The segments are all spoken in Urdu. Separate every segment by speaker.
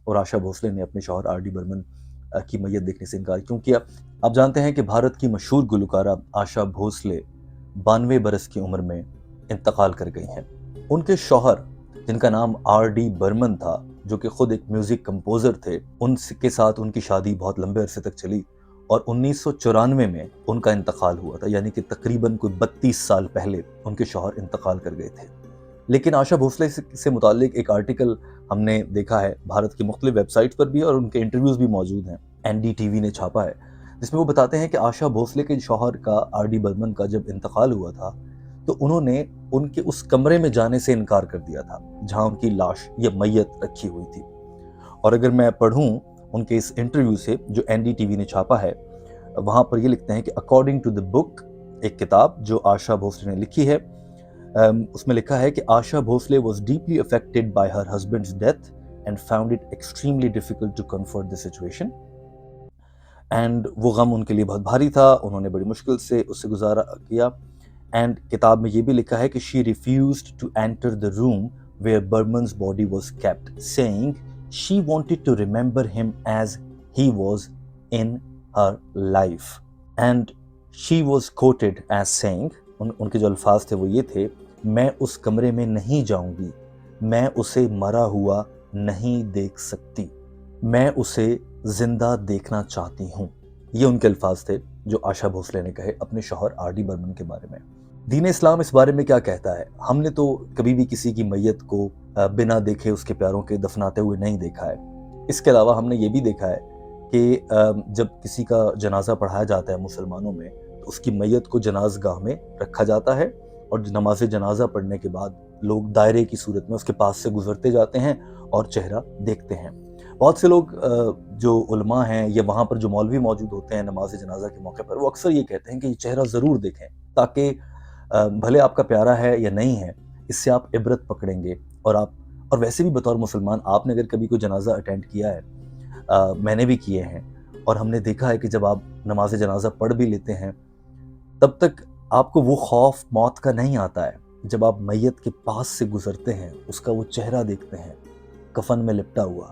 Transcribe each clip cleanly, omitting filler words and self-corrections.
Speaker 1: اور آشا بھوسلے نے اپنے شوہر آر ڈی برمن کی میت دیکھنے سے انکار کیوں کیا؟ آپ جانتے ہیں کہ بھارت کی مشہور گلوکارہ آشا بھوسلے 92 برس کی عمر میں انتقال کر گئی ہیں۔ ان کے شوہر جن کا نام آر ڈی برمن تھا، جو کہ خود ایک میوزک کمپوزر تھے، ان کے ساتھ ان کی شادی بہت لمبے عرصے تک چلی اور 1994 میں ان کا انتقال ہوا تھا، یعنی کہ تقریباً کوئی 32 سال پہلے ان کے شوہر انتقال کر گئے تھے۔ لیکن آشا بھوسلے سے متعلق ایک آرٹیکل ہم نے دیکھا ہے بھارت کی مختلف ویب سائٹس پر بھی، اور ان کے انٹرویوز بھی موجود ہیں، این ڈی ٹی وی نے چھاپا ہے، جس میں وہ بتاتے ہیں کہ آشا بھوسلے کے شوہر کا آر ڈی برمن کا جب انتقال ہوا تھا تو انہوں نے ان کے اس کمرے میں جانے سے انکار کر دیا تھا جہاں ان کی لاش یا میت رکھی ہوئی تھی۔ اور اگر میں پڑھوں ان کے اس انٹرویو سے جو این ڈی ٹی وی نے چھاپا ہے، وہاں پر یہ لکھتے ہیں کہ اکارڈنگ ٹو دا بک، ایک کتاب جو آشا بھوسلے نے لکھی ہے، اس میں لکھا ہے کہ Asha Bhosle was deeply affected by her husband's death and found it extremely difficult to comfort the situation, and وہ غم ان کے لیے بہت بھاری تھا، انہوں نے بڑی مشکل سے اس سے گزارا کیا۔ اینڈ کتاب میں یہ بھی لکھا ہے کہ she refused to enter the room where Burman's body was kept saying she wanted to remember him as he was in her life, and she was quoted as saying, ان کے جو الفاظ تھے وہ یہ تھے، میں اس کمرے میں نہیں جاؤں گی، میں اسے مرا ہوا نہیں دیکھ سکتی، میں اسے زندہ دیکھنا چاہتی ہوں۔ یہ ان کے الفاظ تھے جو آشا بھوسلے نے کہے اپنے شوہر آر ڈی برمن کے بارے میں۔ دین اسلام اس بارے میں کیا کہتا ہے؟ ہم نے تو کبھی بھی کسی کی میت کو بنا دیکھے اس کے پیاروں کے دفناتے ہوئے نہیں دیکھا ہے۔ اس کے علاوہ ہم نے یہ بھی دیکھا ہے کہ جب کسی کا جنازہ پڑھایا جاتا ہے مسلمانوں میں، تو اس کی میت کو جناز گاہ میں رکھا جاتا ہے اور نماز جنازہ پڑھنے کے بعد لوگ دائرے کی صورت میں اس کے پاس سے گزرتے جاتے ہیں اور چہرہ دیکھتے ہیں۔ بہت سے لوگ جو علماء ہیں یا وہاں پر جو مولوی موجود ہوتے ہیں نماز جنازہ کے موقع پر، وہ اکثر یہ کہتے ہیں کہ یہ چہرہ ضرور دیکھیں، تاکہ بھلے آپ کا پیارا ہے یا نہیں ہے، اس سے آپ عبرت پکڑیں گے۔ اور ویسے بھی بطور مسلمان آپ نے اگر کبھی کوئی جنازہ اٹینڈ کیا ہے، میں نے بھی کیے ہیں، اور ہم نے دیکھا ہے کہ جب آپ نماز جنازہ پڑھ بھی لیتے ہیں تب تک آپ کو وہ خوف موت کا نہیں آتا ہے۔ جب آپ میت کے پاس سے گزرتے ہیں، اس کا وہ چہرہ دیکھتے ہیں کفن میں لپٹا ہوا،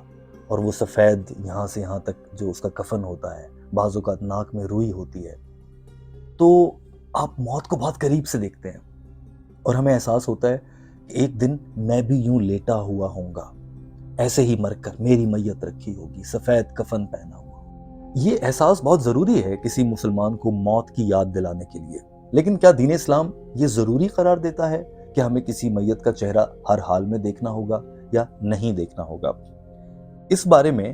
Speaker 1: اور وہ سفید یہاں سے یہاں تک جو اس کا کفن ہوتا ہے، بعض اوقات ناک میں روئی ہوتی ہے، تو آپ موت کو بہت قریب سے دیکھتے ہیں اور ہمیں احساس ہوتا ہے کہ ایک دن میں بھی یوں لیٹا ہوا ہوں گا، ایسے ہی مر کر میری میت رکھی ہوگی، سفید کفن پہنا ہوا۔ یہ احساس بہت ضروری ہے کسی مسلمان کو موت کی یاد دلانے کے لیے، لیکن کیا دین اسلام یہ ضروری قرار دیتا ہے کہ ہمیں کسی میت کا چہرہ ہر حال میں دیکھنا ہوگا یا نہیں دیکھنا ہوگا؟ اس بارے میں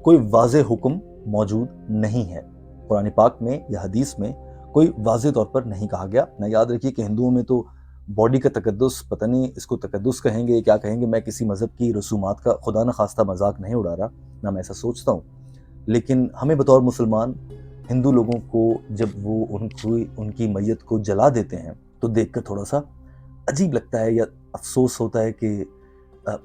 Speaker 1: کوئی واضح حکم موجود نہیں ہے، قرآن پاک میں یا حدیث میں کوئی واضح طور پر نہیں کہا گیا۔ نہ یاد رکھیے کہ ہندوؤں میں تو باڈی کا تقدس، پتہ نہیں اس کو تقدس کہیں گے کیا کہیں گے، میں کسی مذہب کی رسومات کا خدا نخواستہ مذاق نہیں اڑا رہا، نہ میں ایسا سوچتا ہوں، لیکن ہمیں بطور مسلمان ہندو لوگوں کو جب وہ ان کی میت کو جلا دیتے ہیں تو دیکھ کر تھوڑا سا عجیب لگتا ہے یا افسوس ہوتا ہے کہ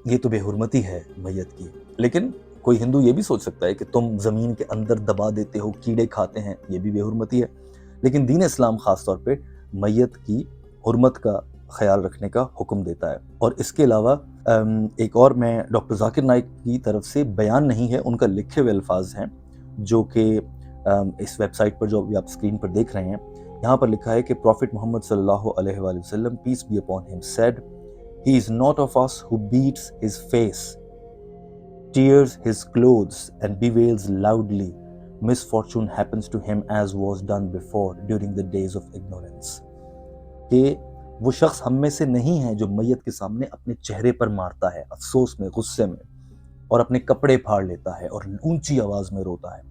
Speaker 1: یہ تو بے حرمتی ہے میت کی۔ لیکن کوئی ہندو یہ بھی سوچ سکتا ہے کہ تم زمین کے اندر دبا دیتے ہو، کیڑے کھاتے ہیں، یہ بھی بے حرمتی ہے۔ لیکن دین اسلام خاص طور پہ میت کی حرمت کا خیال رکھنے کا حکم دیتا ہے۔ اور اس کے علاوہ ایک اور میں ڈاکٹر ذاکر نائک کی طرف سے بیان نہیں ہے، ان کا لکھے ہوئے الفاظ ہیں جو کہ اس ویب سائٹ پر جو آپ اسکرین پر دیکھ رہے ہیں، یہاں پر لکھا ہے کہ پروفٹ محمد صلی اللہ علیہ وآلہ وسلم peace be upon him said, He is not of us who beats his face, tears his clothes and bewails loudly. Misfortune happens to him as was done before during the days of ignorance. کہ وہ شخص ہم میں سے نہیں ہے جو میت کے سامنے اپنے چہرے پر مارتا ہے افسوس میں، غصے میں، اور اپنے کپڑے پھاڑ لیتا ہے اور اونچی آواز میں روتا ہے۔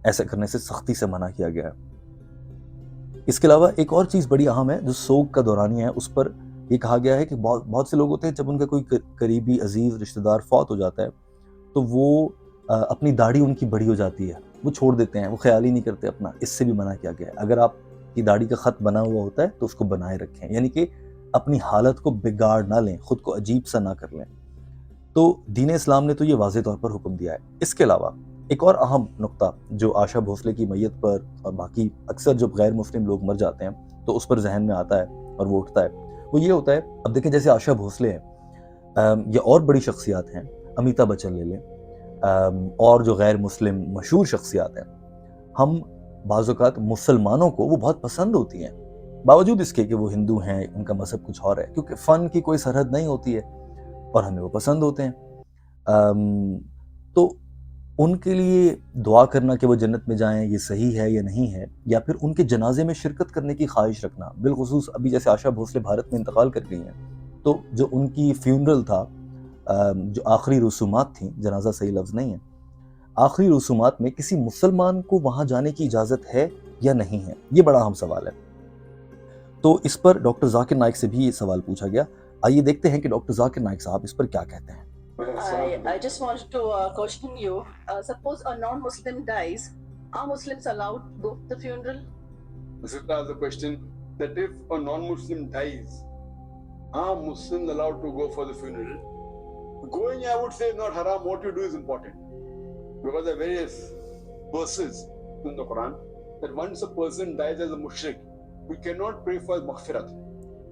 Speaker 1: ایسا کرنے سے سختی سے منع کیا گیا ہے۔ اس کے علاوہ ایک اور چیز بڑی اہم ہے جو سوگ کا دورانیہ ہے، اس پر یہ کہا گیا ہے کہ بہت سے لوگ ہوتے ہیں جب ان کا کوئی قریبی عزیز رشتہ دار فوت ہو جاتا ہے تو وہ اپنی داڑھی ان کی بڑی ہو جاتی ہے، وہ چھوڑ دیتے ہیں، وہ خیال ہی نہیں کرتے اپنا۔ اس سے بھی منع کیا گیا ہے۔ اگر آپ کی داڑھی کا خط بنا ہوا ہوتا ہے تو اس کو بنائے رکھیں، یعنی کہ اپنی حالت کو بگاڑ نہ لیں، خود کو عجیب سا نہ کر لیں۔ تو دین اسلام نے تو یہ واضح طور پر حکم دیا ہے۔ اس کے علاوہ ایک اور اہم نقطہ جو آشا بھوسلے کی میت پر اور باقی اکثر جب غیر مسلم لوگ مر جاتے ہیں تو اس پر ذہن میں آتا ہے اور وہ اٹھتا ہے، وہ یہ ہوتا ہے، اب دیکھیں جیسے آشا بھوسلے ہیں یا اور بڑی شخصیات ہیں، امیتابھ بچن لے لیں اور جو غیر مسلم مشہور شخصیات ہیں، ہم بعض اوقات مسلمانوں کو وہ بہت پسند ہوتی ہیں، باوجود اس کے کہ وہ ہندو ہیں، ان کا مذہب کچھ اور ہے، کیونکہ فن کی کوئی سرحد نہیں ہوتی ہے اور ہمیں وہ پسند ہوتے ہیں۔ تو ان کے لیے دعا کرنا کہ وہ جنت میں جائیں یہ صحیح ہے یا نہیں ہے، یا پھر ان کے جنازے میں شرکت کرنے کی خواہش رکھنا، بالخصوص ابھی جیسے آشا بھوسلے بھارت میں انتقال کر گئی ہیں، تو جو ان کی فیونرل تھا، جو آخری رسومات تھیں، جنازہ صحیح لفظ نہیں ہے، آخری رسومات میں کسی مسلمان کو وہاں جانے کی اجازت ہے یا نہیں ہے، یہ بڑا اہم سوال ہے۔ تو اس پر ڈاکٹر ذاکر نائک سے بھی یہ سوال پوچھا گیا، آئیے دیکھتے ہیں کہ ڈاکٹر ذاکر نائک صاحب اس پر کیا کہتے ہیں۔
Speaker 2: I just wanted to question you. Suppose a non-Muslim dies, are Muslims allowed to go to the funeral?
Speaker 3: This is the question, that if a non-Muslim dies, are Muslims allowed to go for the funeral? Going, I would say, is not haram. What you do is important. Because there are various verses in the Quran that once a person dies as a mushrik, we cannot pray for his maghfirat.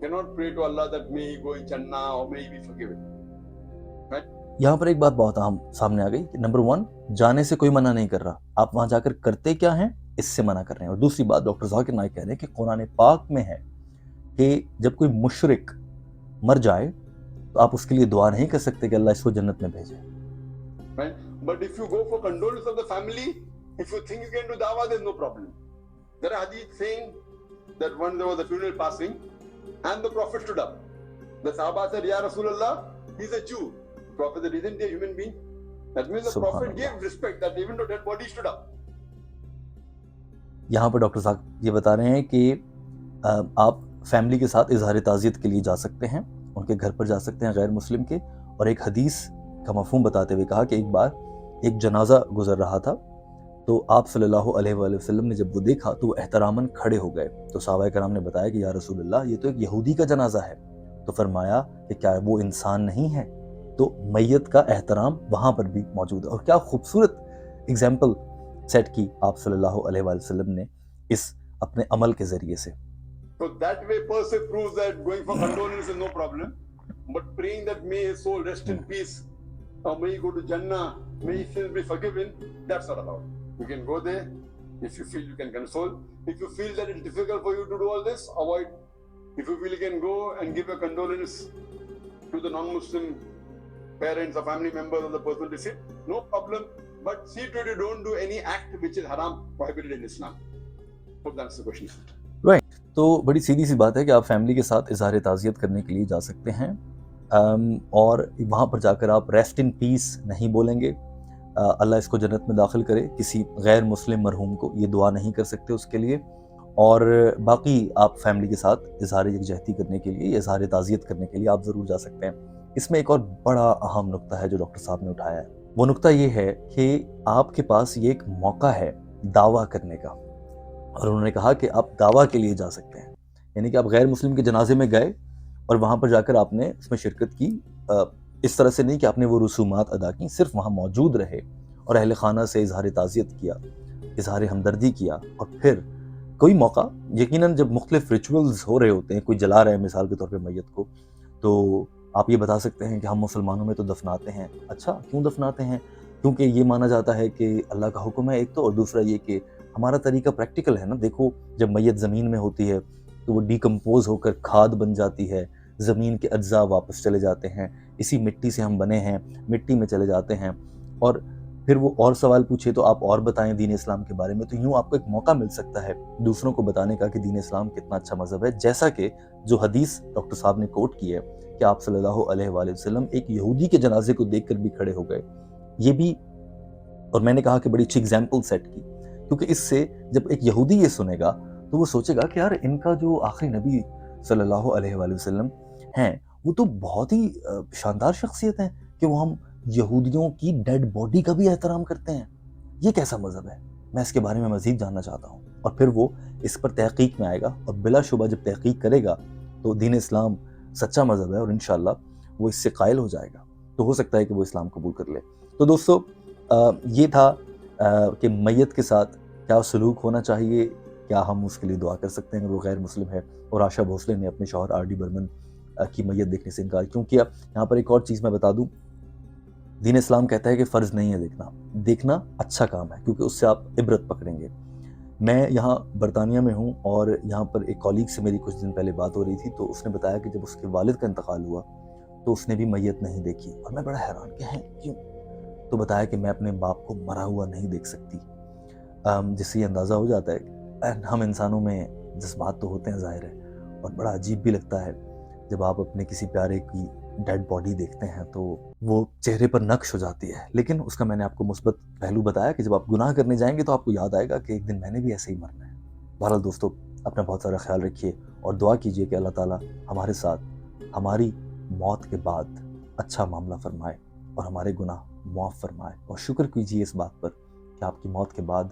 Speaker 3: Cannot pray to Allah that may he go in Jannah or may he be forgiven.
Speaker 1: یہاں پر ایک بات بہت اہم سامنے آ گئی کہ نمبر 1 جانے سے کوئی منع نہیں کر رہا، آپ وہاں جا کر کرتے کیا ہیں اس سے منع کر رہے ہیں، اور دوسری بات ڈاکٹر ذاکر نائک کہہ رہے ہیں کہ قرآن پاک میں ہے کہ جب کوئی مشرک مر جائے تو آپ اس کے لیے دعا نہیں کر سکتے کہ اللہ اس کو جنت میں بھیجے۔
Speaker 3: But if you go for condolence of the family, if you think you can do dawah, there's no problem. There are hadith saying that when there was a funeral passing and the Prophet stood up, the Sahaba said, Ya Rasulullah, he's a Jew. The Prophet said, isn't he a human being? That means the Prophet gave respect that even though dead body stood up.
Speaker 1: یہاں پر ڈاکٹر صاحب یہ بتا رہے ہیں کہ آپ فیملی کے ساتھ اظہار تعزیت کے لیے جا سکتے ہیں، ان کے گھر پر جا سکتے ہیں غیر مسلم کے، اور ایک حدیث کا مفہوم بتاتے ہوئے کہا کہ ایک بار ایک جنازہ گزر رہا تھا تو آپ صلی اللہ علیہ وآلہ وسلم نے جب وہ دیکھا تو وہ احتراماً کھڑے ہو گئے، تو صحابہ کرام نے بتایا کہ یا رسول اللہ یہ تو ایک یہودی کا جنازہ ہے، تو فرمایا کہ کیا وہ انسان نہیں ہے؟ تو میت کا احترام وہاں پر بھی موجود ہے، اور کیا خوبصورت اگزامپل سیٹ کی آپ صلی اللہ علیہ وآلہ وسلم نے اس اپنے عمل کے ذریعے سے۔
Speaker 3: So that way per se proves that going for condolence is no problem, but praying that may his soul rest in peace, or may he go to Jannah, may his sins be forgiven, that's not allowed. You can go there if you feel you can console. If you feel that it's difficult for you to do all this, avoid. If you feel you can go and give a condolence to the non-Muslim parents or family members of the person deceased, no problem. But see to it you don't do any act which is haram, prohibited in Islam. Hope that's the question.
Speaker 1: Right. تو بڑی سیدھی سی بات ہے کہ آپ فیملی کے ساتھ اظہار تعزیت کرنے کے لیے جا سکتے ہیں، اور وہاں پر جا کر آپ ریسٹ ان پیس نہیں بولیں گے، اللہ اس کو جنت میں داخل کرے، کسی غیر مسلم مرحوم کو یہ دعا نہیں کر سکتے اس کے لیے، اور باقی آپ فیملی کے ساتھ اظہار یکجہتی کرنے کے لیے، اظہار تعزیت کرنے کے لیے آپ ضرور جا سکتے ہیں۔ اس میں ایک اور بڑا اہم نقطہ ہے جو ڈاکٹر صاحب نے اٹھایا ہے، وہ نقطہ یہ ہے کہ آپ کے پاس یہ ایک موقع ہے دعویٰ کرنے کا، اور انہوں نے کہا کہ آپ دعویٰ کے لیے جا سکتے ہیں، یعنی کہ آپ غیر مسلم کے جنازے میں گئے اور وہاں پر جا کر آپ نے اس میں شرکت کی، اس طرح سے نہیں کہ آپ نے وہ رسومات ادا کی، صرف وہاں موجود رہے اور اہل خانہ سے اظہار تعزیت کیا، اظہار ہمدردی کیا، اور پھر کوئی موقع یقیناً جب مختلف ریچولز ہو رہے ہوتے ہیں، کوئی جلا رہے ہیں مثال کے طور پہ میت کو، تو آپ یہ بتا سکتے ہیں کہ ہم مسلمانوں میں تو دفناتے ہیں۔ اچھا، کیوں دفناتے ہیں؟ کیونکہ یہ مانا جاتا ہے کہ اللہ کا حکم ہے ایک تو، اور دوسرا یہ کہ ہمارا طریقہ پریکٹیکل ہے نا، دیکھو جب میت زمین میں ہوتی ہے تو وہ ڈیکمپوز ہو کر کھاد بن جاتی ہے، زمین کے اجزاء واپس چلے جاتے ہیں، اسی مٹی سے ہم بنے ہیں، مٹی میں چلے جاتے ہیں، اور پھر وہ اور سوال پوچھے تو آپ اور بتائیں دین اسلام کے بارے میں، تو یوں آپ کو ایک موقع مل سکتا ہے دوسروں کو بتانے کا کہ دین اسلام کتنا اچھا مذہب ہے، جیسا کہ جو حدیث ڈاکٹر صاحب نے کوٹ کی ہے کہ آپ صلی اللہ علیہ وآلہ وسلم ایک یہودی کے جنازے کو دیکھ کر بھی کھڑے ہو گئے، یہ بھی، اور میں نے کہا کہ بڑی اچھی اگزامپل سیٹ کی، کیونکہ اس سے جب ایک یہودی یہ سنے گا تو وہ سوچے گا کہ یار ان کا جو آخری نبی صلی اللہ علیہ وآلہ وسلم ہیں وہ تو بہت ہی شاندار شخصیت ہیں کہ وہ ہم یہودیوں کی ڈیڈ باڈی کا بھی احترام کرتے ہیں، یہ کیسا مذہب ہے، میں اس کے بارے میں مزید جاننا چاہتا ہوں، اور پھر وہ اس پر تحقیق میں آئے گا، اور بلا شبہ جب تحقیق کرے گا تو دین اسلام سچا مذہب ہے اور انشاءاللہ وہ اس سے قائل ہو جائے گا، تو ہو سکتا ہے کہ وہ اسلام قبول کر لے۔ تو دوستو یہ تھا کہ میت کے ساتھ کیا سلوک ہونا چاہیے، کیا ہم اس کے لیے دعا کر سکتے ہیں اگر وہ غیر مسلم ہے، اور آشا بھوسلے نے اپنے شوہر آر ڈی برمن کی میت دیکھنے سے انکار کیوں کیا۔ یہاں پر ایک اور چیز میں بتا دوں دین اسلام کہتا ہے کہ فرض نہیں ہے دیکھنا اچھا کام ہے، کیونکہ اس سے آپ عبرت پکڑیں گے۔ میں یہاں برطانیہ میں ہوں، اور یہاں پر ایک کالیگ سے میری کچھ دن پہلے بات ہو رہی تھی، تو اس نے بتایا کہ جب اس کے والد کا انتقال ہوا تو اس نے بھی میت نہیں دیکھی، اور میں بڑا حیران کہ ہیں کیوں؟ تو بتایا کہ میں اپنے باپ کو مرا ہوا نہیں دیکھ سکتی۔ جس سے یہ اندازہ ہو جاتا ہے کہ ہم انسانوں میں جذبات تو ہوتے ہیں ظاہر ہے، اور بڑا عجیب بھی لگتا ہے جب آپ اپنے کسی پیارے کی ڈیڈ باڈی دیکھتے ہیں تو وہ چہرے پر نقش ہو جاتی ہے۔ لیکن اس کا میں نے آپ کو مثبت پہلو بتایا کہ جب آپ گناہ کرنے جائیں گے تو آپ کو یاد آئے گا کہ ایک دن میں نے بھی ایسے ہی مرنا ہے۔ بہرحال دوستو، اپنا بہت سارا خیال رکھیے، اور دعا کیجیے کہ اللہ تعالیٰ ہمارے ساتھ ہماری موت کے بعد اچھا معاملہ فرمائے اور ہمارے گناہ معاف فرمائے، اور شکر کیجیے اس بات پر کہ آپ کی موت کے بعد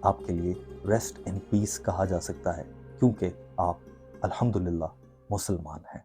Speaker 1: آپ کے لیے ریسٹ ان پیس کہا جا سکتا ہے، کیونکہ آپ الحمدللہ مسلمان ہیں۔